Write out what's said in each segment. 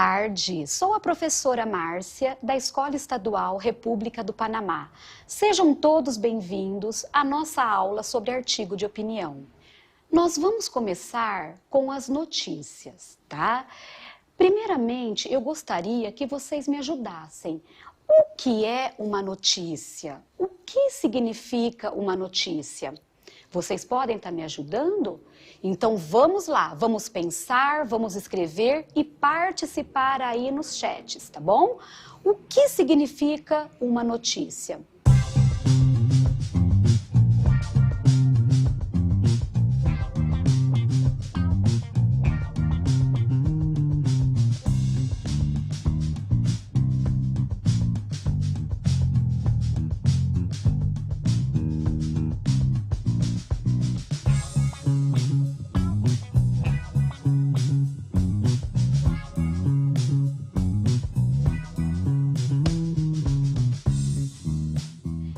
tarde, sou a professora Márcia, da Escola Estadual República do Panamá. Sejam todos bem-vindos à nossa aula sobre artigo de opinião. Nós vamos começar com as notícias, tá? Primeiramente, eu gostaria que vocês me ajudassem. O que é uma notícia? O que significa uma notícia? Vocês podem estar me ajudando? Então vamos lá, vamos pensar, vamos escrever e participar aí nos chats, tá bom? O que significa uma notícia?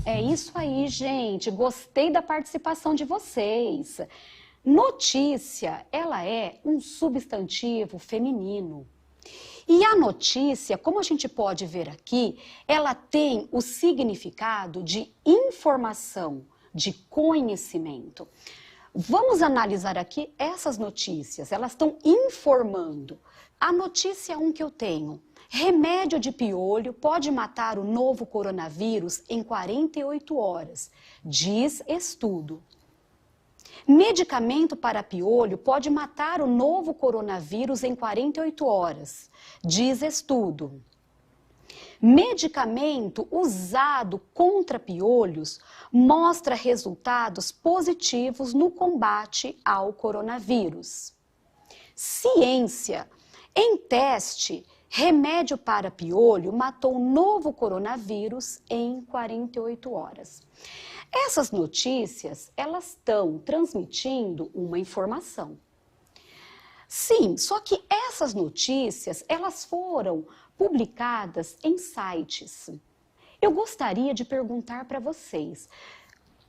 É isso aí, gente. Gostei da participação de vocês. Notícia, ela é um substantivo feminino. E a notícia, como a gente pode ver aqui, ela tem o significado de informação, de conhecimento. Vamos analisar aqui essas notícias. Elas estão informando. A notícia 1 que eu tenho. Remédio de piolho pode matar o novo coronavírus em 48 horas, diz estudo. Medicamento para piolho pode matar o novo coronavírus em 48 horas, diz estudo. Medicamento usado contra piolhos mostra resultados positivos no combate ao coronavírus. Ciência. Em teste, remédio para piolho matou o novo coronavírus em 48 horas. Essas notícias, elas estão transmitindo uma informação. Sim, só que essas notícias, elas foram publicadas em sites. Eu gostaria de perguntar para vocês,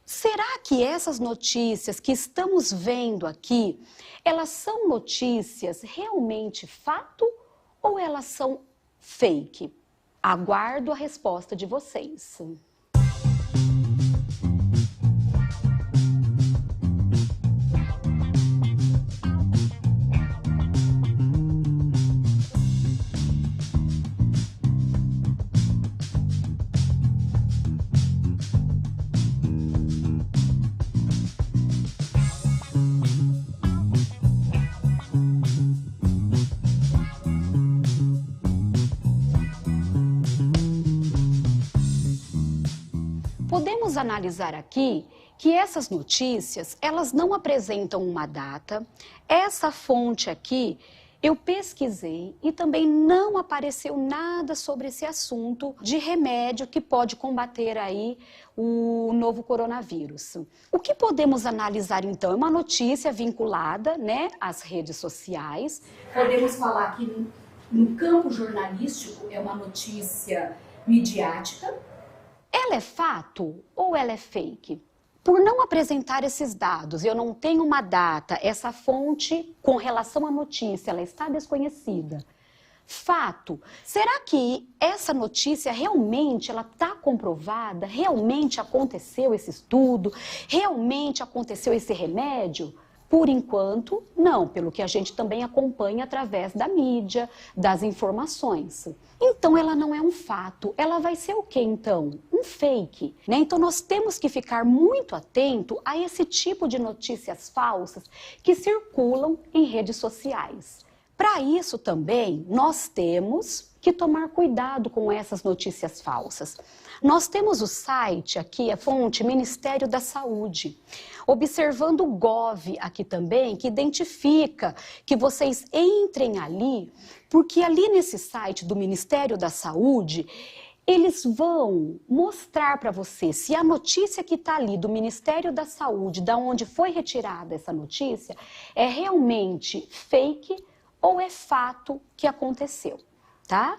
será que essas notícias que estamos vendo aqui, elas são notícias realmente fato ou elas são fake? Aguardo a resposta de vocês. Podemos analisar aqui que essas notícias, elas não apresentam uma data. Essa fonte aqui, eu pesquisei e também não apareceu nada sobre esse assunto de remédio que pode combater aí o novo coronavírus. O que podemos analisar então? É uma notícia vinculada, né, às redes sociais. Podemos falar que no campo jornalístico é uma notícia midiática. Ela é fato ou ela é fake? Por não apresentar esses dados, eu não tenho uma data, essa fonte com relação à notícia, ela está desconhecida. Fato, será que essa notícia realmente ela está comprovada? Realmente aconteceu esse estudo? Realmente aconteceu esse remédio? Por enquanto, não, pelo que a gente também acompanha através da mídia, das informações. Então, ela não é um fato. Ela vai ser o quê, então? Um fake, né? Então, nós temos que ficar muito atento a esse tipo de notícias falsas que circulam em redes sociais. Para isso também, nós temos que tomar cuidado com essas notícias falsas. Nós temos o site aqui, a fonte Ministério da Saúde. Observando o Gov aqui também, que identifica que vocês entrem ali, porque ali nesse site do Ministério da Saúde, eles vão mostrar para você se a notícia que está ali do Ministério da Saúde, da onde foi retirada essa notícia, é realmente fake ou é fato que aconteceu. Tá?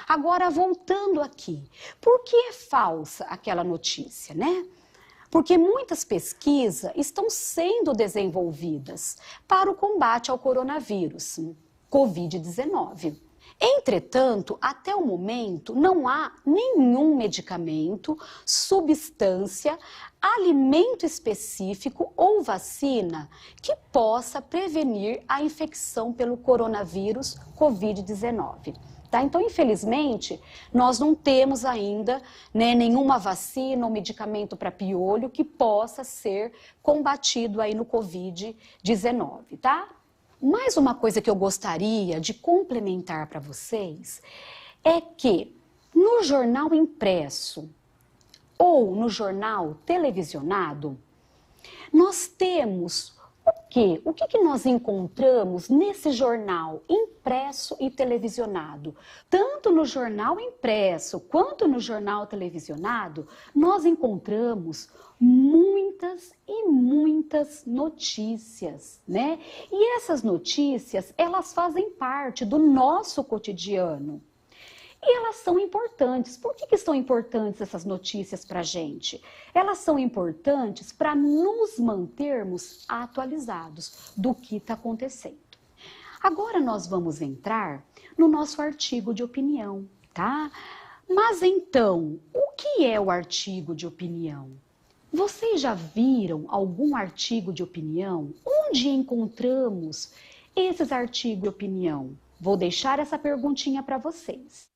Agora, voltando aqui, por que é falsa aquela notícia, né? Porque muitas pesquisas estão sendo desenvolvidas para o combate ao coronavírus, Covid-19. Entretanto, até o momento, não há nenhum medicamento, substância, alimento específico ou vacina que possa prevenir a infecção pelo coronavírus Covid-19. Tá? Então, infelizmente, nós não temos ainda, né, nenhuma vacina ou medicamento para piolho que possa ser combatido aí no Covid-19, tá? Mais uma coisa que eu gostaria de complementar para vocês é que no jornal impresso ou no jornal televisionado, nós temos o quê? O que nós encontramos nesse jornal impresso e televisionado? Tanto no jornal impresso quanto no jornal televisionado, nós encontramos muitas e muitas notícias, né? E essas notícias, elas fazem parte do nosso cotidiano. E elas são importantes. Por que são importantes essas notícias para a gente? Elas são importantes para nos mantermos atualizados do que está acontecendo. Agora nós vamos entrar no nosso artigo de opinião, tá? Mas então, o que é o artigo de opinião? Vocês já viram algum artigo de opinião? Onde encontramos esses artigos de opinião? Vou deixar essa perguntinha para vocês.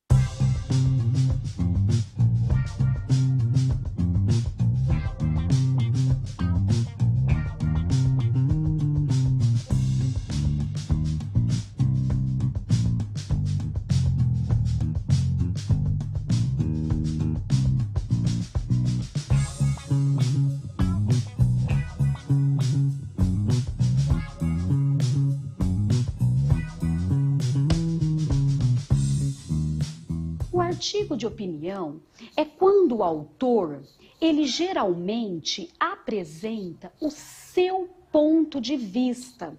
O artigo de opinião é quando o autor, ele geralmente apresenta o seu ponto de vista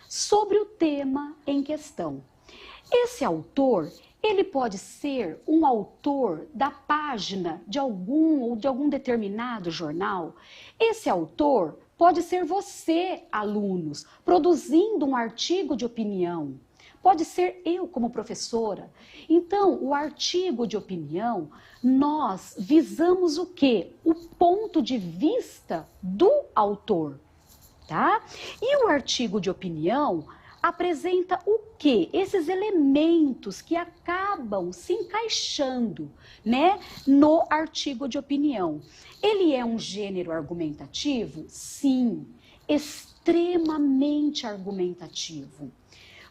sobre o tema em questão. Esse autor, ele pode ser um autor da página de algum determinado jornal. Esse autor pode ser você, alunos, produzindo um artigo de opinião. Pode ser eu como professora. Então, o artigo de opinião, nós visamos o quê? O ponto de vista do autor, tá? E o artigo de opinião apresenta o quê? Esses elementos que acabam se encaixando, né, no artigo de opinião. Ele é um gênero argumentativo? Sim, extremamente argumentativo.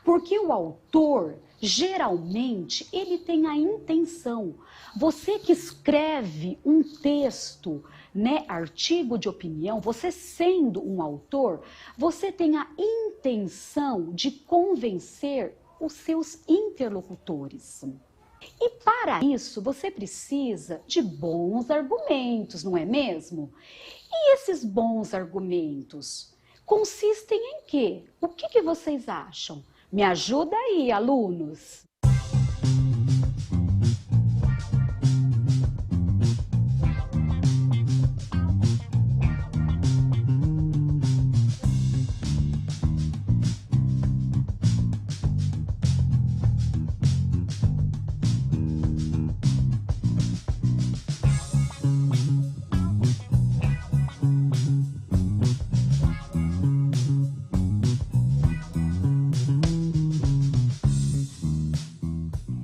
Porque o autor, geralmente, ele tem a intenção. Você que escreve um texto, né, artigo de opinião, você sendo um autor, você tem a intenção de convencer os seus interlocutores. E para isso, você precisa de bons argumentos, não é mesmo? E esses bons argumentos consistem em quê? O que vocês acham? Me ajuda aí, alunos!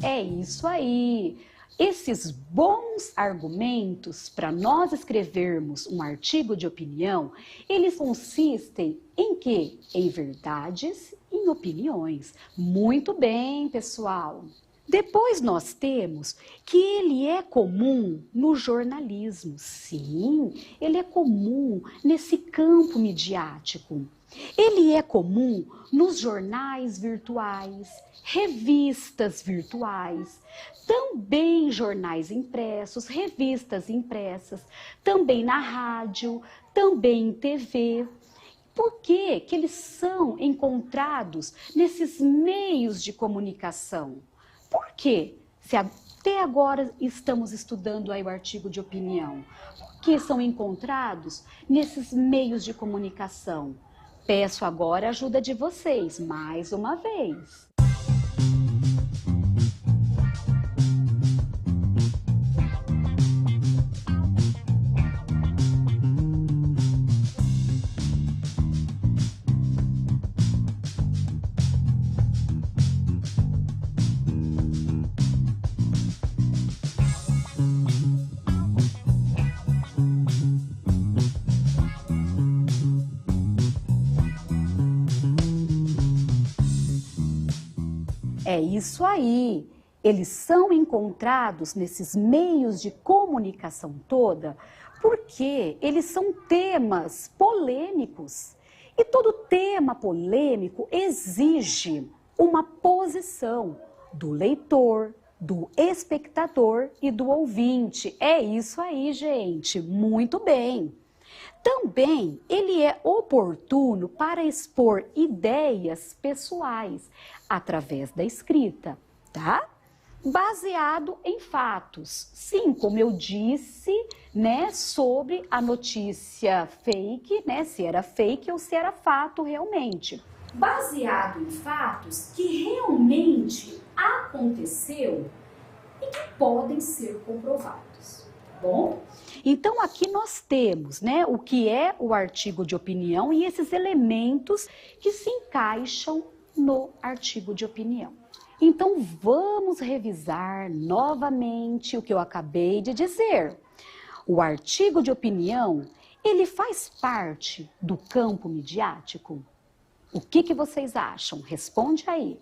É isso aí! Esses bons argumentos para nós escrevermos um artigo de opinião, eles consistem em quê? Em verdades e em opiniões. Muito bem, pessoal! Depois nós temos que ele é comum no jornalismo. Sim, ele é comum nesse campo midiático. Ele é comum nos jornais virtuais, revistas virtuais, também jornais impressos, revistas impressas, também na rádio, também em TV. Por que eles são encontrados nesses meios de comunicação? Por quê? Se até agora estamos estudando aí o artigo de opinião, por que são encontrados nesses meios de comunicação? Peço agora a ajuda de vocês, mais uma vez. É isso aí. Eles são encontrados nesses meios de comunicação toda porque eles são temas polêmicos. E todo tema polêmico exige uma posição do leitor, do espectador e do ouvinte. É isso aí, gente. Muito bem. Também ele é oportuno para expor ideias pessoais através da escrita, tá? Baseado em fatos. Sim, como eu disse, né, sobre a notícia fake, né, se era fake ou se era fato realmente. Baseado em fatos que realmente aconteceu e que podem ser comprovados, tá bom? Então aqui nós temos, né, o que é o artigo de opinião e esses elementos que se encaixam no artigo de opinião. Então vamos revisar novamente o que eu acabei de dizer. O artigo de opinião, ele faz parte do campo midiático? O que vocês acham? Responde aí.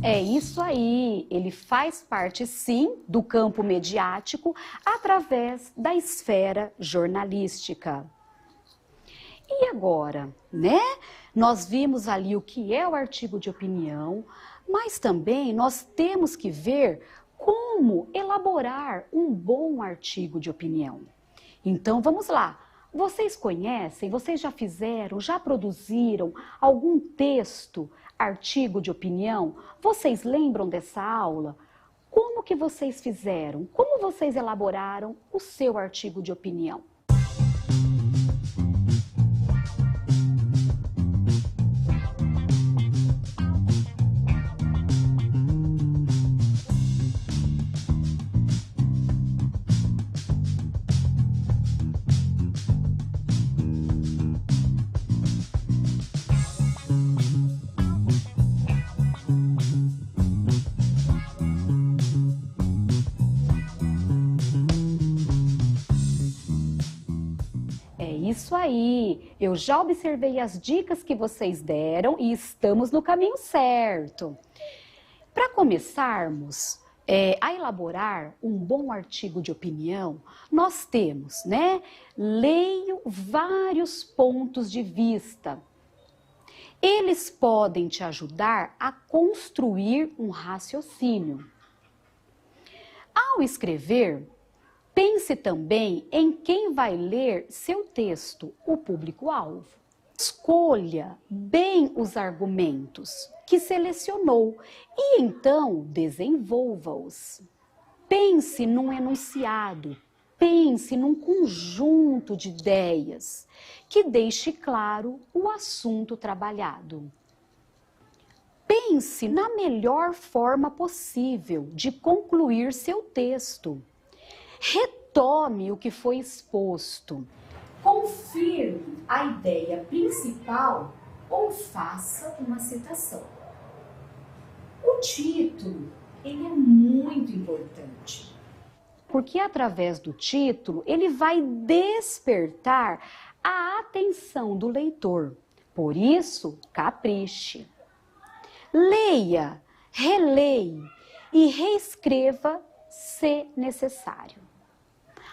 É isso aí, ele faz parte sim do campo mediático através da esfera jornalística. E agora, né? Nós vimos ali o que é o artigo de opinião, mas também nós temos que ver como elaborar um bom artigo de opinião. Então vamos lá. Vocês conhecem, vocês já fizeram, já produziram algum texto, artigo de opinião? Vocês lembram dessa aula? Como que vocês fizeram? Como vocês elaboraram o seu artigo de opinião? Isso aí, eu já observei as dicas que vocês deram e estamos no caminho certo. Para começarmos a elaborar um bom artigo de opinião, nós temos, né? Leio vários pontos de vista. Eles podem te ajudar a construir um raciocínio. Ao escrever, pense também em quem vai ler seu texto, o público-alvo. Escolha bem os argumentos que selecionou e então desenvolva-os. Pense num enunciado, pense num conjunto de ideias que deixe claro o assunto trabalhado. Pense na melhor forma possível de concluir seu texto. Retome o que foi exposto. Confirme a ideia principal ou faça uma citação. O título, ele é muito importante. Porque através do título, ele vai despertar a atenção do leitor. Por isso, capriche. Leia, releia e reescreva se necessário.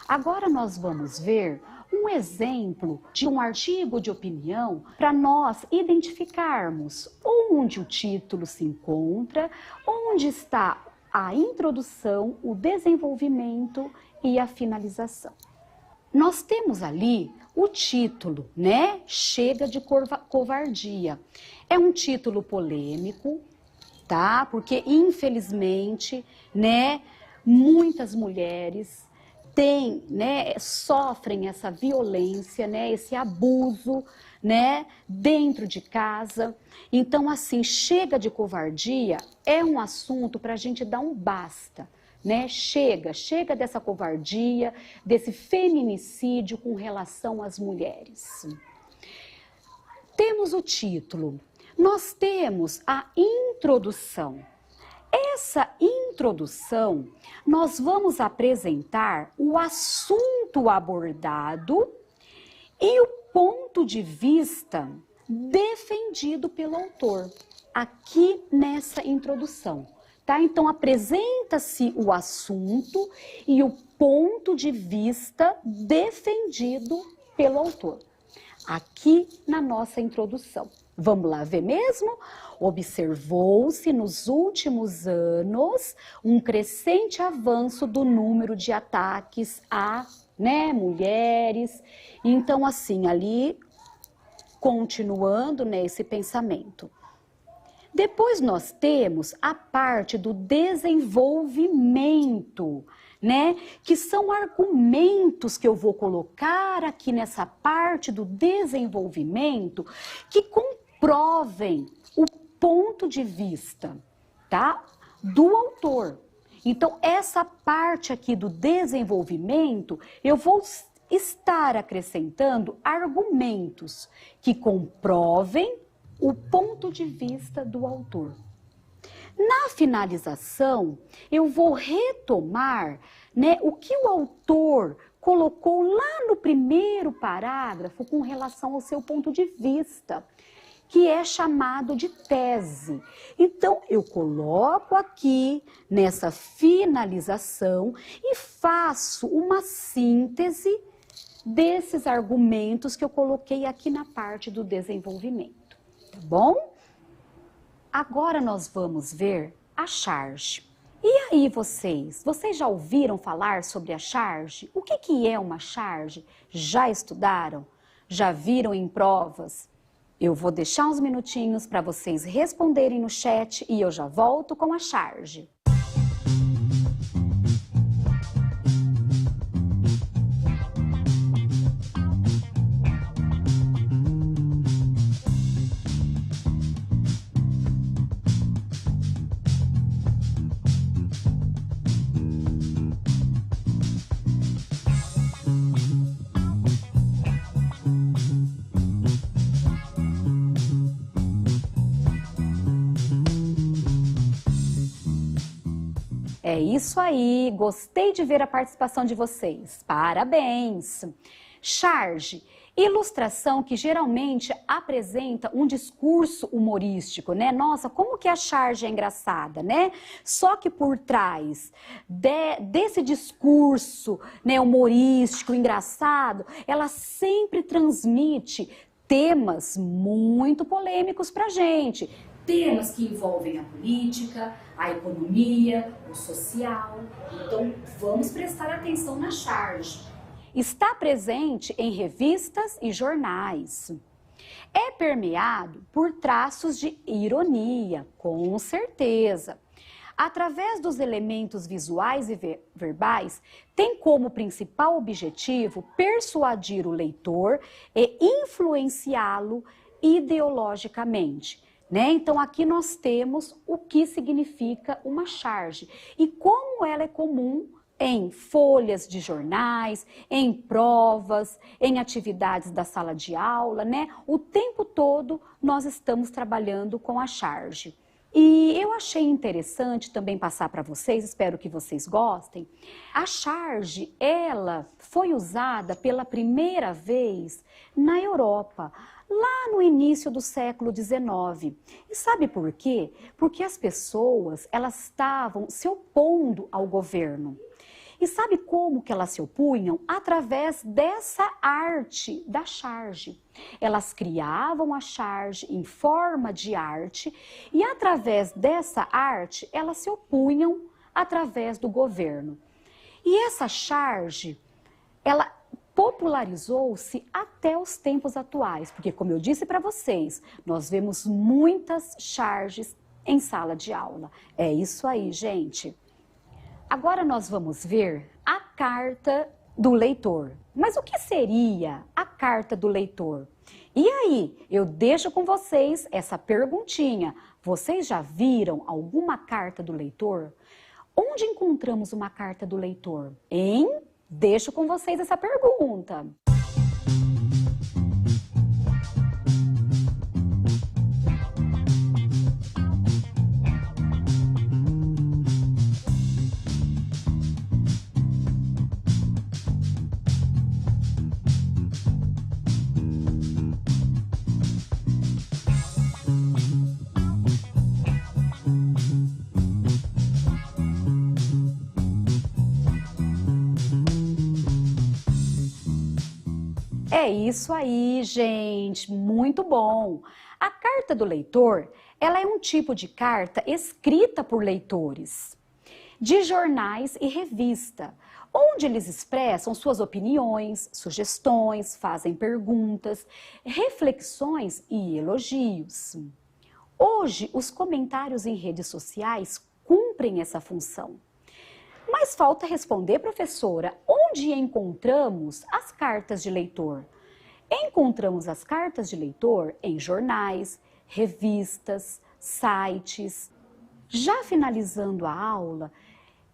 Agora nós vamos ver um exemplo de um artigo de opinião para nós identificarmos onde o título se encontra, onde está a introdução, o desenvolvimento e a finalização. Nós temos ali o título, né? Chega de covardia. É um título polêmico, tá? Porque infelizmente, né, muitas mulheres sofrem essa violência, né, esse abuso, né, dentro de casa. Então, assim, chega de covardia é um assunto para a gente dar um basta, né? Chega dessa covardia, desse feminicídio com relação às mulheres. Temos o título, nós temos a introdução. Essa introdução, nós vamos apresentar o assunto abordado e o ponto de vista defendido pelo autor, aqui nessa introdução, tá? Então, apresenta-se o assunto e o ponto de vista defendido pelo autor, aqui na nossa introdução. Vamos lá ver mesmo? Observou-se nos últimos anos um crescente avanço do número de ataques a, né, mulheres. Então, assim, ali, continuando nesse pensamento. Depois nós temos a parte do desenvolvimento, né? Que são argumentos que eu vou colocar aqui nessa parte do desenvolvimento que comprovem o ponto de vista, tá? Do autor. Então, essa parte aqui do desenvolvimento, eu vou estar acrescentando argumentos que comprovem o ponto de vista do autor. Na finalização, eu vou retomar, né, o que o autor colocou lá no primeiro parágrafo com relação ao seu ponto de vista, que é chamado de tese. Então, eu coloco aqui nessa finalização e faço uma síntese desses argumentos que eu coloquei aqui na parte do desenvolvimento, tá bom? Agora nós vamos ver a charge. E aí vocês já ouviram falar sobre a charge? O que é uma charge? Já estudaram? Já viram em provas? Eu vou deixar uns minutinhos para vocês responderem no chat e eu já volto com a charge. É isso aí, gostei de ver a participação de vocês, parabéns! Charge, ilustração que geralmente apresenta um discurso humorístico, né? Nossa, como que a charge é engraçada, né? Só que por trás desse discurso, né, humorístico, engraçado, ela sempre transmite temas muito polêmicos pra gente. Temas que envolvem a política, a economia, o social. Então, vamos prestar atenção na charge. Está presente em revistas e jornais. É permeado por traços de ironia, com certeza. Através dos elementos visuais e verbais, tem como principal objetivo persuadir o leitor e influenciá-lo ideologicamente. Né? Então, aqui nós temos o que significa uma charge e como ela é comum em folhas de jornais, em provas, em atividades da sala de aula, né? O tempo todo nós estamos trabalhando com a charge. E eu achei interessante também passar para vocês, espero que vocês gostem. A charge, ela foi usada pela primeira vez na Europa, lá no início do século XIX. E sabe por quê? Porque as pessoas, elas estavam se opondo ao governo. E sabe como que elas se opunham? Através dessa arte da charge. Elas criavam a charge em forma de arte e através dessa arte elas se opunham através do governo. E essa charge, ela popularizou-se até os tempos atuais, porque como eu disse para vocês, nós vemos muitas charges em sala de aula. É isso aí, gente. Agora nós vamos ver a carta do leitor. Mas o que seria a carta do leitor? E aí, eu deixo com vocês essa perguntinha. Vocês já viram alguma carta do leitor? Onde encontramos uma carta do leitor? Hein? Deixo com vocês essa pergunta. É isso aí, gente, muito bom. A carta do leitor, ela é um tipo de carta escrita por leitores de jornais e revista, onde eles expressam suas opiniões, sugestões, fazem perguntas, reflexões e elogios. Hoje, os comentários em redes sociais cumprem essa função. Mas falta responder, professora, onde encontramos as cartas de leitor? Encontramos as cartas de leitor em jornais, revistas, sites. Já finalizando a aula,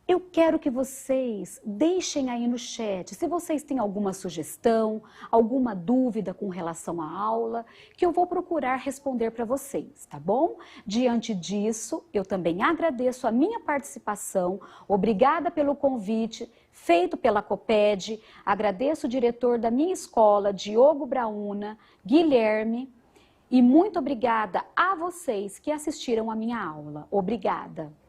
eu quero que vocês deixem aí no chat se vocês têm alguma sugestão, alguma dúvida com relação à aula, que eu vou procurar responder para vocês, tá bom? Diante disso, eu também agradeço a minha participação, obrigada pelo convite feito pela Coped, agradeço o diretor da minha escola, Diogo Brauna, Guilherme, e muito obrigada a vocês que assistiram a minha aula. Obrigada!